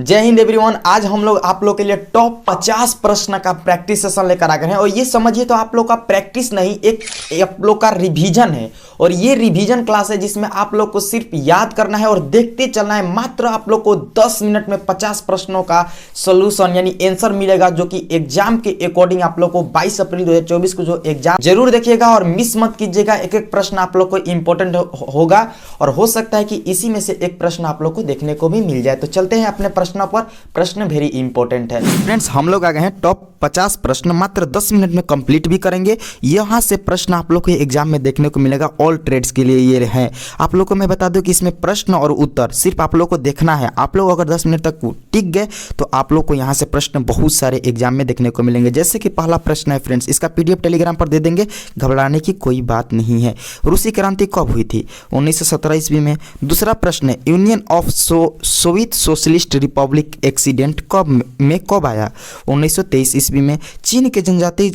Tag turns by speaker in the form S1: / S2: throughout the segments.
S1: जय हिंद एवरीवन। आज हम लोग आप लोग के लिए टॉप 50 प्रश्न का प्रैक्टिस सेशन लेकर आ गए हैं और ये समझिए तो आप लोग का प्रैक्टिस नहीं, एक आप लोग का रिवीजन है। और ये रिवीजन क्लास है जिसमें आप लोग को सिर्फ याद करना है और देखते चलना है। मात्र आप लोग को 10 मिनट में 50 प्रश्नों का सोल्यूशन यानी आंसर मिलेगा, जो कि एग्जाम के अकॉर्डिंग आप लोग को 22 अप्रैल 2024 को जो एग्जाम जरूर देखिएगा और मिस मत कीजिएगा। एक एक प्रश्न आप लोग को इंपॉर्टेंट होगा और हो सकता है कि इसी में से एक प्रश्न आप लोग को देखने को भी मिल जाए। तो चलते हैं अपने प्रश्नों पर। प्रश्न वेरी इंपॉर्टेंट है फ्रेंड्स। हम लोग आ गए हैं टॉप 50 प्रश्न, मात्र 10 मिनट में कंप्लीट भी करेंगे। यहाँ से प्रश्न आप लोग को एग्जाम में देखने को मिलेगा, ऑल ट्रेड्स के लिए ये है। आप लोग को मैं बता दूं कि इसमें प्रश्न और उत्तर सिर्फ आप लोग को देखना है। आप लोग अगर 10 मिनट तक टिक गए तो आप लोग को यहाँ से प्रश्न बहुत सारे एग्जाम में देखने को मिलेंगे। जैसे कि पहला प्रश्न है फ्रेंड्स, इसका PDF टेलीग्राम पर दे देंगे, घबराने की कोई बात नहीं है। रूसी क्रांति कब हुई थी? 1917 ईस्वी में। दूसरा प्रश्न है, union of Soviet socialist Republic accident कब आया? 1923 ईस्वी में। चीन के जनजातीय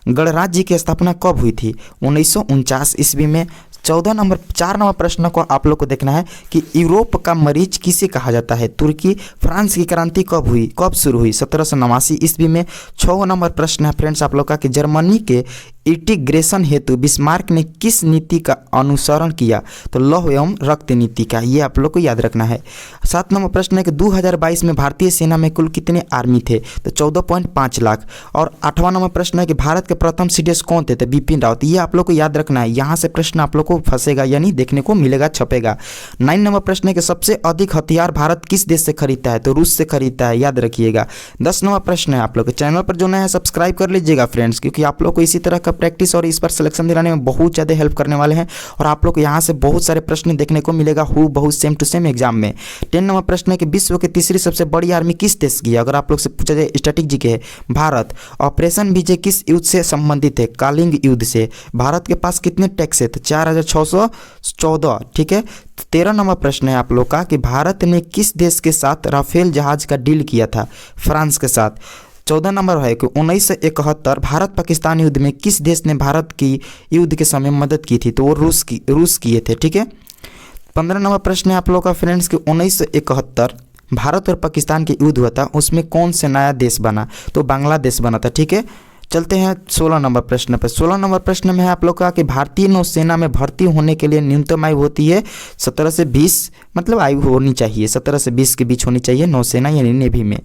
S1: गणराज्य की स्थापना कब हुई थी? 1949 ईस्वी में। 4 नंबर प्रश्न को आप लोग को देखना है कि यूरोप का मरीज किसे कहा जाता है? तुर्की। फ्रांस की क्रांति कब शुरू हुई? 1789 ईस्वी में। 6 नंबर प्रश्न है फ्रेंड्स आप लोग का कि जर्मनी के इंटीग्रेशन हेतु बिस्मार्क ने किस नीति का अनुसरण किया? तो लौह एवं रक्त नीति का, ये आप लोग को याद रखना है। 7 नंबर प्रश्न है कि 2022 में भारतीय सेना में कुल कितने आर्मी थे? तो 14.5 लाख। और 8वां नंबर प्रश्न है कि भारत के प्रथम CDS कौन थे? तो बिपिन रावत। ये आप लोग को याद रखना है, यहाँ से प्रश्न आप लोग को फंसेगा यानी देखने को मिलेगा, छपेगा। 9 नंबर प्रश्न है कि सबसे अधिक हथियार भारत किस देश से खरीदता है? तो रूस से खरीदता है, याद रखिएगा। 10 नंबर प्रश्न है, आप लोग के चैनल पर जो नया है सब्सक्राइब कर लीजिएगा फ्रेंड्स, क्योंकि आप लोग को इसी तरह का प्रैक्टिस और इस पर सिलेक्शन दिलाने में बहुत ज़्यादा हेल्प करने वाले हैं। और आप लोग को यहाँ से बहुत सारे प्रश्न देखने को मिलेगा बहुत सेम टू सेम एग्जाम में। 10 नंबर प्रश्न है कि विश्व की तीसरी सबसे बड़ी आर्मी किस देश की है? अगर आप लोग से पूछा जाए स्टैटिक जी के है, भारत। ऑपरेशन विजय किस युद्ध से संबंधित है? कालिंग युद्ध से। भारत के पास कितने टैक्स है? तो 4614। ठीक है। 13 नंबर प्रश्न है आप लोग का कि भारत ने किस देश के साथ राफेल जहाज का डील किया था? फ्रांस के साथ। 14 नंबर है कि 1971 भारत पाकिस्तान युद्ध में किस देश ने भारत की युद्ध के समय मदद की थी? तो वो रूस किए थे। ठीक है। 15 नंबर प्रश्न है आप लोग का फ्रेंड्स कि 1971 भारत और पाकिस्तान के युद्ध हुआ था, उसमें कौन से नया देश बना? तो बांग्लादेश बना था। ठीक है। चलते हैं 16 नंबर प्रश्न पर। 16 नंबर प्रश्न में है आप लोग का कि भारतीय नौसेना में भर्ती होने के लिए न्यूनतम आयु होती है 17 से 20, मतलब आयु होनी चाहिए 17 से 20 के बीच होनी चाहिए नौसेना यानी नेवी में।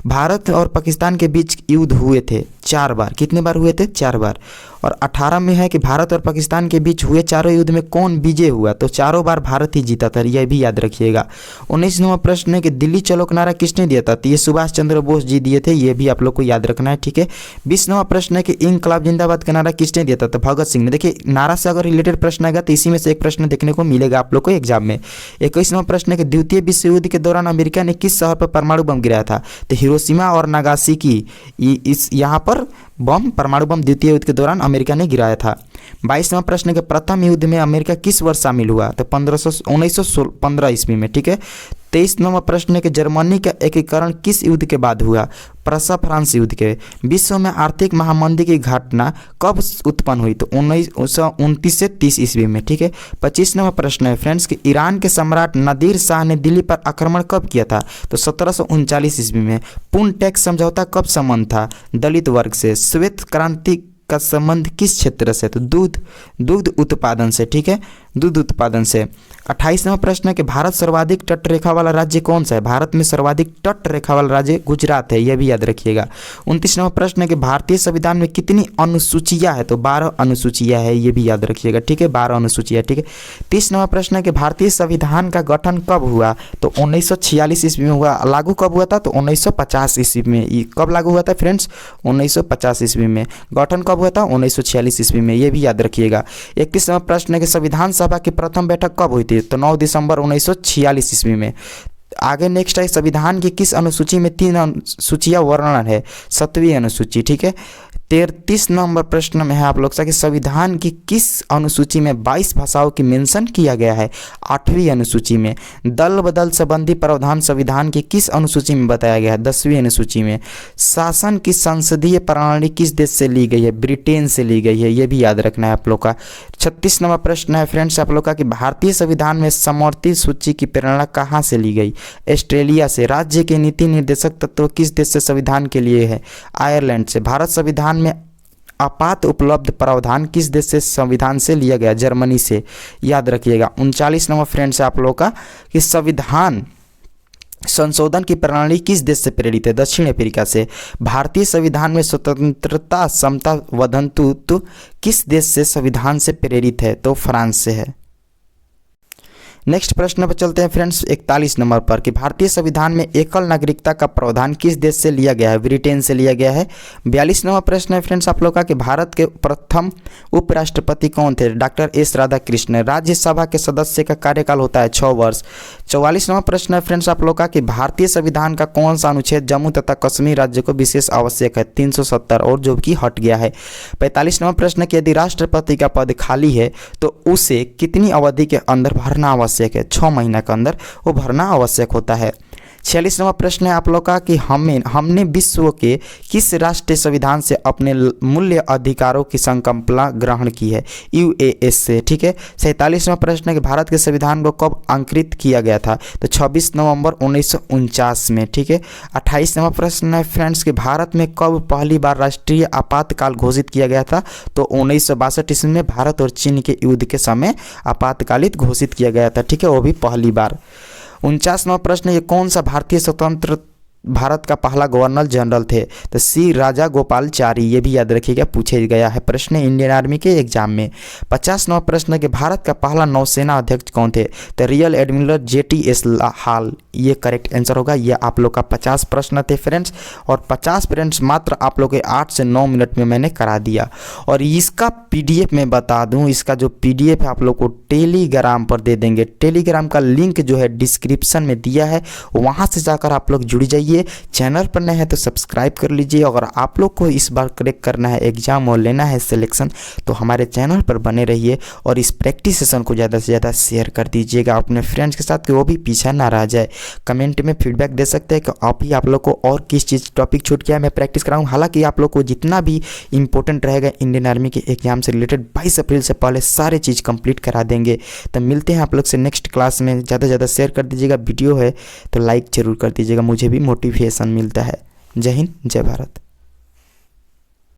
S1: भारत और पाकिस्तान के बीच युद्ध हुए थे 4 बार। कितने बार हुए थे? 4 बार। और 18 में है कि भारत और पाकिस्तान के बीच हुए चारों युद्ध में कौन विजय हुआ? तो चारों बार भारत ही जीता था, यह भी याद रखिएगा। 19 नंबर प्रश्न है कि दिल्ली चलो का नारा किसने दिया था? तो ये सुभाष चंद्र बोस जी दिए थे, ये भी आप लोग को याद रखना है। ठीक है। 20 नंबर प्रश्न है कि इंकलाब जिंदाबाद का नारा किसने दिया था? तो भगत सिंह ने। देखिए नारा से अगर रिलेटेड प्रश्न आएगा तो इसी में से एक प्रश्न देखने को मिलेगा आप लोग को एग्जाम में। 21 नंबर प्रश्न है कि द्वितीय विश्व युद्ध के दौरान अमेरिका ने किस शहर पर परमाणु बम गिराया था? तो हिरोशिमा और नागासाकी, इस यहाँ पर परमाणु बम द्वितीय युद्ध के दौरान अमेरिका ने गिराया था। 22वां प्रश्न के प्रथम युद्ध में अमेरिका किस वर्ष शामिल हुआ? तो 1915 ईस्वी में। ठीक है। 23 नंबर प्रश्न है कि जर्मनी का एकीकरण किस युद्ध के बाद हुआ? प्रसा फ्रांस युद्ध के। विश्व में आर्थिक महामंदी की घटना कब उत्पन्न हुई? तो 1929 से 30 ईस्वी में। ठीक है। 25 नंबर प्रश्न है फ्रेंड्स कि ईरान के सम्राट नादिर शाह ने दिल्ली पर आक्रमण कब किया था? तो 1739 ईस्वी में। पूर्ण टैक्स समझौता कब संबंध था? दलित वर्ग से। श्वेत क्रांति का संबंध किस क्षेत्र से? तो दूध उत्पादन से। ठीक है। दूध उत्पादन से। 28 नंबर प्रश्न है कि भारत सर्वाधिक तट रेखा वाला राज्य कौन सा है? भारत में सर्वाधिक तट रेखा वाला राज्य गुजरात है, यह भी याद रखिएगा। 29 नंबर प्रश्न है कि भारतीय संविधान में कितनी अनुसूचियां है? तो 12 अनुसूचियां है, ये भी याद रखिएगा। ठीक है। 12 अनुसूचियां। ठीक है। 30 नंबर प्रश्न है कि भारतीय संविधान का गठन कब हुआ? तो 1946 ईस्वी में हुआ। लागू कब हुआ था? तो 1950 ईस्वी में। कब लागू हुआ था फ्रेंड्स? 1950 ईस्वी में। गठन कब हुआ था? 1946 ईस्वी में, ये भी याद रखिएगा। 31 नंबर प्रश्न है कि संविधान सभा की प्रथम बैठक कब हुई थी? तो 9 दिसंबर 1946 ईस्वी में। आगे नेक्स्ट है संविधान की किस अनुसूची में 3 अनुसूचियां वर्णन है? 7वीं अनुसूची। ठीक है। 33 नंबर प्रश्न में है आप लोग कि संविधान की किस अनुसूची में 22 भाषाओं की मेंशन किया गया है? 8वीं अनुसूची में। दल बदल संबंधी प्रावधान संविधान की किस अनुसूची में बताया गया है? 10वीं अनुसूची में। शासन की संसदीय प्रणाली किस देश से ली गई है? ब्रिटेन से ली गई है, ये भी याद रखना है आप लोग का। 36 नंबर प्रश्न है फ्रेंड्स आप लोग का कि भारतीय संविधान में समवर्ती सूची की प्रेरणा कहाँ से ली गई? ऑस्ट्रेलिया से। राज्य के नीति निर्देशक तत्व किस देश से संविधान के लिए है? आयरलैंड से। भारत संविधान में आपात उपलब्ध प्रावधान किस देश से संविधान से लिया गया? जर्मनी से, याद रखिएगा। 39 नंबर फ्रेंड्स आप लोग का कि संविधान संशोधन की प्रणाली किस देश से प्रेरित है? दक्षिण अफ्रीका से। भारतीय संविधान में स्वतंत्रता समता बंधुत्व किस देश से संविधान से प्रेरित है? तो फ्रांस से है। नेक्स्ट प्रश्न पर चलते हैं फ्रेंड्स 41 नंबर पर कि भारतीय संविधान में एकल नागरिकता का प्रावधान किस देश से लिया गया है? ब्रिटेन से लिया गया है। 42 नंबर प्रश्न है फ्रेंड्स आप लोग का कि भारत के प्रथम उपराष्ट्रपति कौन थे? Doctor S Radhakrishnan. राज्यसभा के सदस्य का कार्यकाल होता है 6 वर्ष। 44 नंबर प्रश्न है फ्रेंड्स आप लोग का कि भारतीय संविधान का कौन सा अनुच्छेद जम्मू तथा कश्मीर राज्य को विशेष आवश्यक है? 370 और जो कि हट गया है। 45 नंबर प्रश्न कि यदि राष्ट्रपति का पद खाली है तो उसे कितनी अवधि के अंदर भरना आवश्यक है? 6 महीना के अंदर वो भरना आवश्यक होता है। 46 नंबर प्रश्न है आप लोग का कि हमने विश्व के किस राष्ट्रीय संविधान से अपने मूल्य अधिकारों की संकल्पना ग्रहण की है? यूएएस से। ठीक है। 47 नंबर प्रश्न है कि भारत के संविधान को कब अंकित किया गया था? तो 26 नवंबर 1949 में। ठीक है। 28 नंबर प्रश्न है फ्रेंड्स कि भारत में कब पहली बार राष्ट्रीय आपातकाल घोषित किया गया था? तो 1962 ईस्वी में भारत और चीन के युद्ध के समय आपातकालित घोषित किया गया था। ठीक है, वो भी पहली बार। 49 नंबर प्रश्न, ये कौन सा भारतीय स्वतंत्र भारत का पहला गवर्नर जनरल थे? तो सी राजा गोपालचारी। ये भी याद रखिएगा, पूछे गया है प्रश्न इंडियन आर्मी के एग्जाम में। 50 नंबर प्रश्न कि भारत का पहला नौसेना अध्यक्ष कौन थे? तो रियल एडमिरल JTS हाल। ये करेक्ट आंसर होगा। ये आप लोग का 50 प्रश्न थे फ्रेंड्स, और 50 फ्रेंड्स मात्र आप लोग के 8 से 9 मिनट में मैंने करा दिया। और इसका PDF मैं बता दूं, इसका जो PDF है आप लोग को टेलीग्राम पर दे देंगे। टेलीग्राम का लिंक जो है डिस्क्रिप्शन में दिया है, वहाँ से जाकर आप लोग जुड़ जाइए। चैनल पर नए हैं तो सब्सक्राइब कर लीजिए। अगर आप लोग को इस बार क्रैक करना है एग्जाम और लेना है सिलेक्शन, तो हमारे चैनल पर बने रहिए और इस प्रैक्टिस सेशन को ज़्यादा से ज़्यादा शेयर कर दीजिएगा अपने फ्रेंड्स के साथ, कि वो भी पीछे ना रह जाए। कमेंट में फीडबैक दे सकते हैं कि आप लोग को और किस चीज़ टॉपिक छूट गया है, मैं प्रैक्टिस कराऊँ। हालांकि आप लोग को जितना भी इंपॉर्टेंट रहेगा इंडियन आर्मी के एग्जाम से रिलेटेड 22 अप्रैल से पहले सारे चीज़ कंप्लीट करा देंगे। तो मिलते हैं आप लोग से नेक्स्ट क्लास में। ज़्यादा से ज़्यादा शेयर कर दीजिएगा। वीडियो है तो लाइक जरूर कर दीजिएगा, मुझे भी मोटिवेशन मिलता है। जय हिंद, जय भारत।